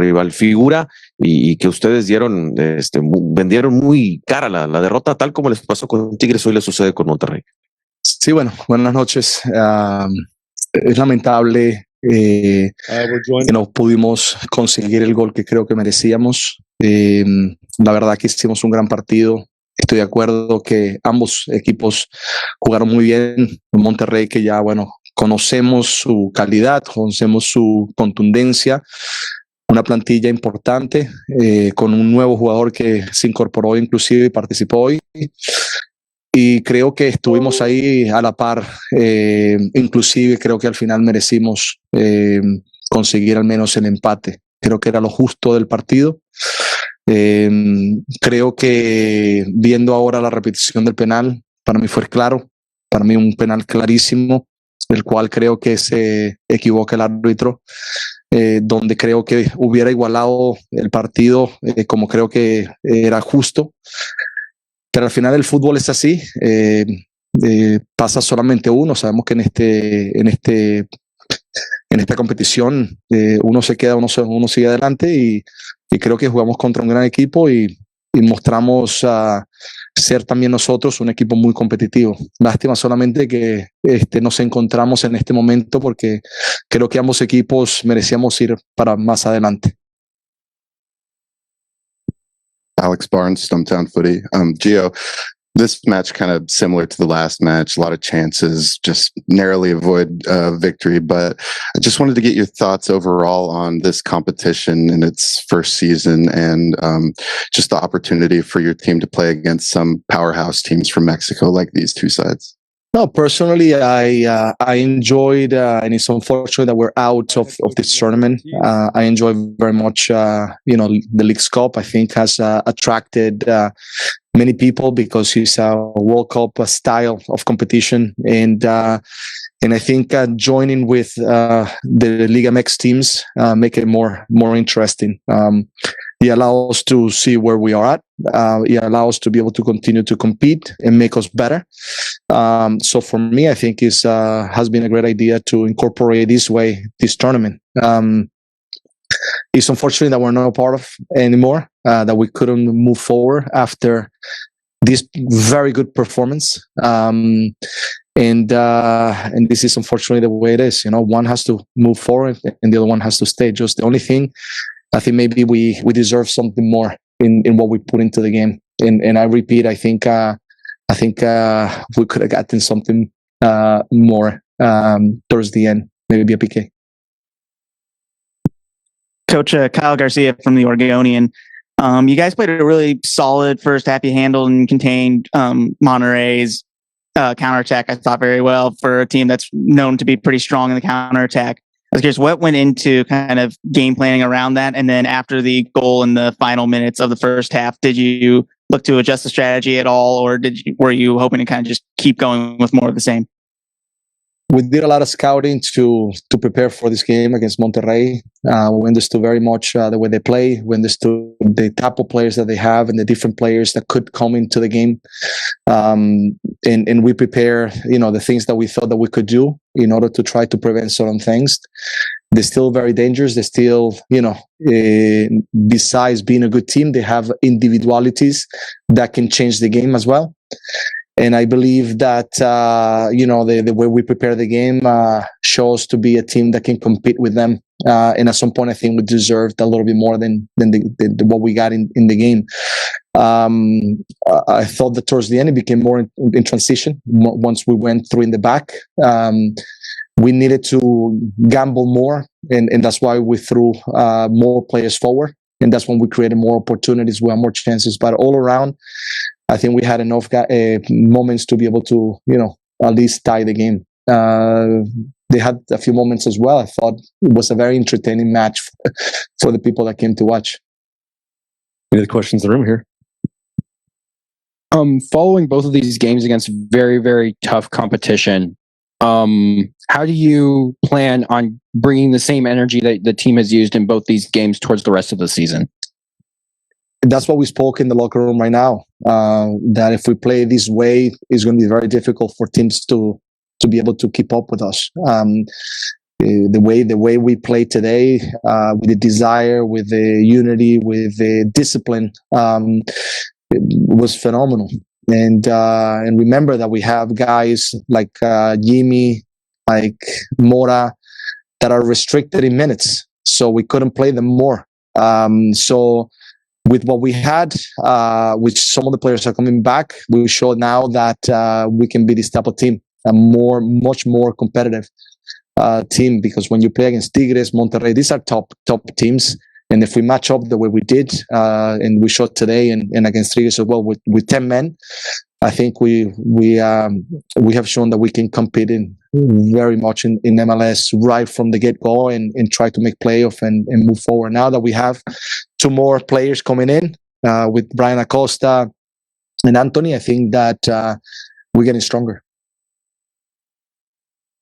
rival figura y que ustedes vendieron muy cara la derrota, tal como les pasó con Tigres, hoy les sucede con Monterrey. Sí, bueno, buenas noches. Es lamentable que no pudimos conseguir el gol que creo que merecíamos. La verdad que hicimos un gran partido. Estoy de acuerdo que ambos equipos jugaron muy bien. Monterrey, que ya, bueno, conocemos su calidad, conocemos su contundencia, una plantilla importante, con un nuevo jugador que se incorporó inclusive y participó hoy. Y creo que estuvimos ahí a la par. Inclusive creo que al final merecimos conseguir al menos el empate. Creo que era lo justo del partido. Creo que viendo ahora la repetición del penal, para mí fue claro, para mí un penal clarísimo, el cual creo que se equivoca el árbitro, donde creo que hubiera igualado el partido, como creo que era justo. Pero al final el fútbol es así, pasa solamente uno. Sabemos que en esta competición uno se queda, uno sigue adelante y creo que jugamos contra un gran equipo y mostramos ser también nosotros un equipo muy competitivo. Lástima solamente que nos encontramos en este momento porque creo que ambos equipos merecíamos ir para más adelante. Alex Barnes, Stumptown Footy. Gio, this match kind of similar to the last match, a lot of chances, just narrowly avoid victory. But I just wanted to get your thoughts overall on this competition in its first season and just the opportunity for your team to play against some powerhouse teams from Mexico like these two sides. No, personally, I enjoyed, and it's unfortunate that we're out of this tournament. I enjoy very much, the Leagues Cup. I think has attracted many people because it's a World Cup style of competition, and I think joining with the Liga MX teams make it more interesting. It allows us to see where we are at. It allows us to be able to continue to compete and make us better. So for me, I think it has been a great idea to incorporate this tournament. It's unfortunate that we're not a part of anymore, that we couldn't move forward after this very good performance. And this is unfortunately the way it is. One has to move forward and the other one has to stay. Just the only thing, I think maybe we deserve something more in what we put into the game. And I repeat, I think we could have gotten something more towards the end, maybe a PK. Coach Kyle Garcia from the Oregonian. You guys played a really solid first half. You handled and contained Monterrey's counterattack, I thought, very well for a team that's known to be pretty strong in the counterattack. I was curious, what went into kind of game planning around that? And then after the goal in the final minutes of the first half, did you look to adjust the strategy at all, or were you hoping to kind of just keep going with more of the same? We did a lot of scouting to prepare for this game against Monterrey. We understood very much the way they play. We understood the type of players that they have and the different players that could come into the game. And we prepare, the things that we thought that we could do in order to try to prevent certain things. They're still very dangerous. They're still, besides being a good team, they have individualities that can change the game as well. And I believe that, the way we prepare the game shows to be a team that can compete with them. And at some point, I think we deserved a little bit more than what we got in the game. I thought that towards the end, it became more in transition. Once we went through in the back, we needed to gamble more. And that's why we threw more players forward. And that's when we created more opportunities, we had more chances. But all around, I think we had enough moments to be able to, at least tie the game. They had a few moments as well. I thought it was a very entertaining match for the people that came to watch. Any other questions in the room here? Following both of these games against very, very tough competition, how do you plan on bringing the same energy that the team has used in both these games towards the rest of the season? That's what we spoke in the locker room right now, that if we play this way, it's going to be very difficult for teams to be able to keep up with us. the way we play today, with the desire, with the unity, with the discipline, it was phenomenal. And remember that we have guys like Jimmy, like Mora, that are restricted in minutes, so we couldn't play them more. So with what we had, which some of the players are coming back, we showed now that we can be this type of team, a much more competitive team, because when you play against Tigres, Monterrey, these are top teams. And if we match up the way we did, and we showed today and against Tigres as well with 10 men, I think we have shown that we can compete in very much in MLS right from the get-go and try to make playoff and move forward. Now that we have two more players coming in with Brian Acosta and Anthony, I think that we're getting stronger.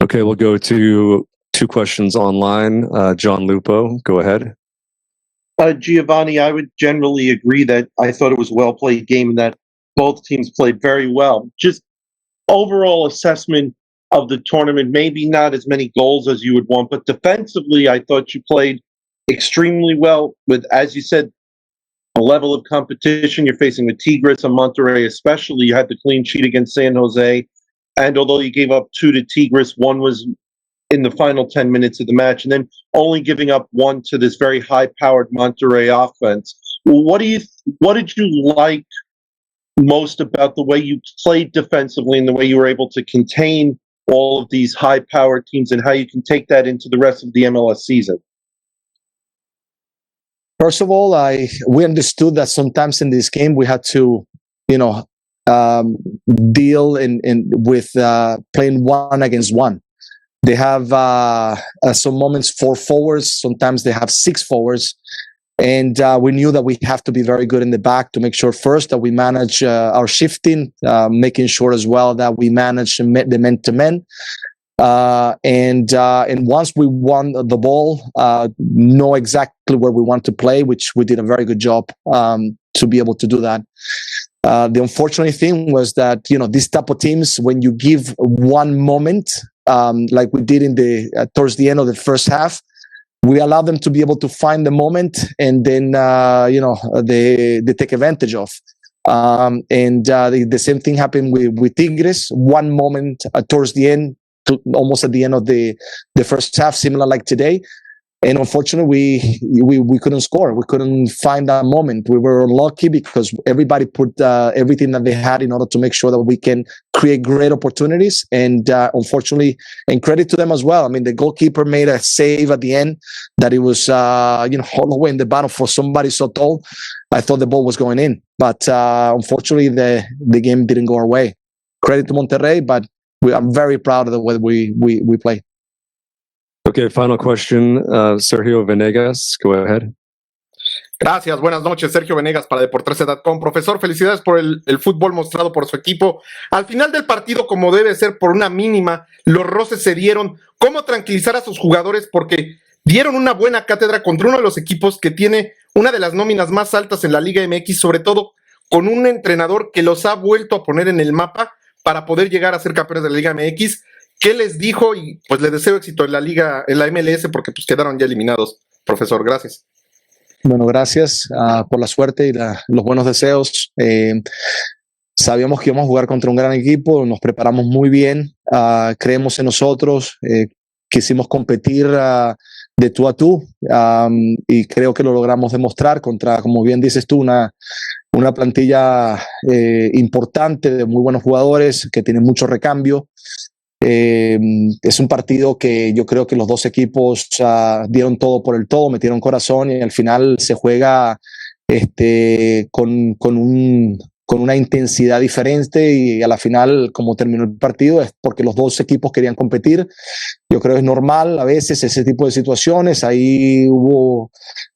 Okay, we'll go to two questions online. John Lupo, go ahead. Giovanni, I would generally agree that I thought it was a well-played game and that both teams played very well. Just overall assessment of the tournament, maybe not as many goals as you would want, but defensively, I thought you played extremely well with, as you said, a level of competition you're facing with Tigres and Monterrey especially. You had the clean sheet against San Jose, and although you gave up 2 to Tigres, 1 was in the final 10 minutes of the match, and then only giving up 1 to this very high-powered Monterrey offense. What did you like most about the way you played defensively and the way you were able to contain all of these high-powered teams, and how you can take that into the rest of the MLS season? First of all, we understood that sometimes in this game we had to, deal with playing 1 against 1. They have some moments 4 forwards. Sometimes they have 6 forwards. And we knew that we have to be very good in the back to make sure first that we manage our shifting, making sure as well that we manage the men-to-men. And once we won the ball, know exactly where we want to play, which we did a very good job to be able to do that. The unfortunate thing was that, these type of teams, when you give one moment, like we did towards the end of the first half, we allow them to be able to find the moment, and then they take advantage of. The same thing happened with Tigres. One moment towards the end, almost at the end of the first half, similar like today. And unfortunately, we couldn't score. We couldn't find that moment. We were lucky because everybody put everything that they had in order to make sure that we can create great opportunities. And unfortunately, and credit to them as well. I mean, the goalkeeper made a save at the end that it was all the way in the bottom for somebody so tall. I thought the ball was going in, but unfortunately, the game didn't go our way. Credit to Monterrey, but I'm very proud of the way we play. Okay, final question, Sergio Venegas, go ahead. Gracias, buenas noches, Sergio Venegas para Deportrece.com. Profesor, felicidades por el fútbol mostrado por su equipo. Al final del partido, como debe ser por una mínima, los roces se dieron. ¿Cómo tranquilizar a sus jugadores? Porque dieron una buena cátedra contra uno de los equipos que tiene una de las nóminas más altas en la Liga MX, sobre todo con un entrenador que los ha vuelto a poner en el mapa para poder llegar a ser campeones de la Liga MX. ¿Qué les dijo? Y pues les deseo éxito en la Liga, en la MLS, porque pues quedaron ya eliminados. Profesor, gracias. Bueno, gracias por la suerte y los buenos deseos. Sabíamos que íbamos a jugar contra un gran equipo, nos preparamos muy bien, creemos en nosotros, quisimos competir de tú a tú, y creo que lo logramos demostrar contra, como bien dices tú, una plantilla importante de muy buenos jugadores que tienen mucho recambio. Es un partido que yo creo que los dos equipos dieron todo por el todo, metieron corazón, y al final se juega con una intensidad diferente, y a la final, como terminó el partido, es porque los dos equipos querían competir. Yo creo que es normal a veces ese tipo de situaciones. Ahí hubo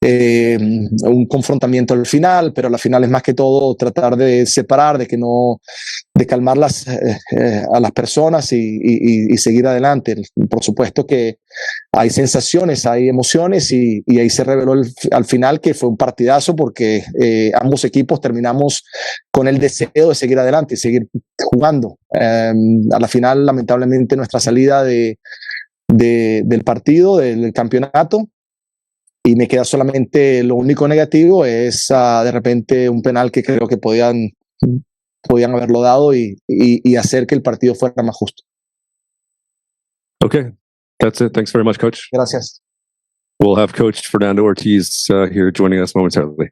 un confrontamiento al final, pero al final es más que todo tratar de separar, de calmar a las personas y seguir adelante. Por supuesto que hay sensaciones, hay emociones, y ahí se reveló al final que fue un partidazo, porque ambos equipos terminamos con el deseo de seguir adelante y seguir jugando. A la final, lamentablemente, nuestra salida de del partido, del campeonato. Y me queda solamente lo único negativo es de repente un penal que creo que podían haberlo dado y hacer que el partido fuera más justo. Okay, that's it. Thanks very much, Coach. Gracias. We'll have Coach Fernando Ortiz here joining us momentarily.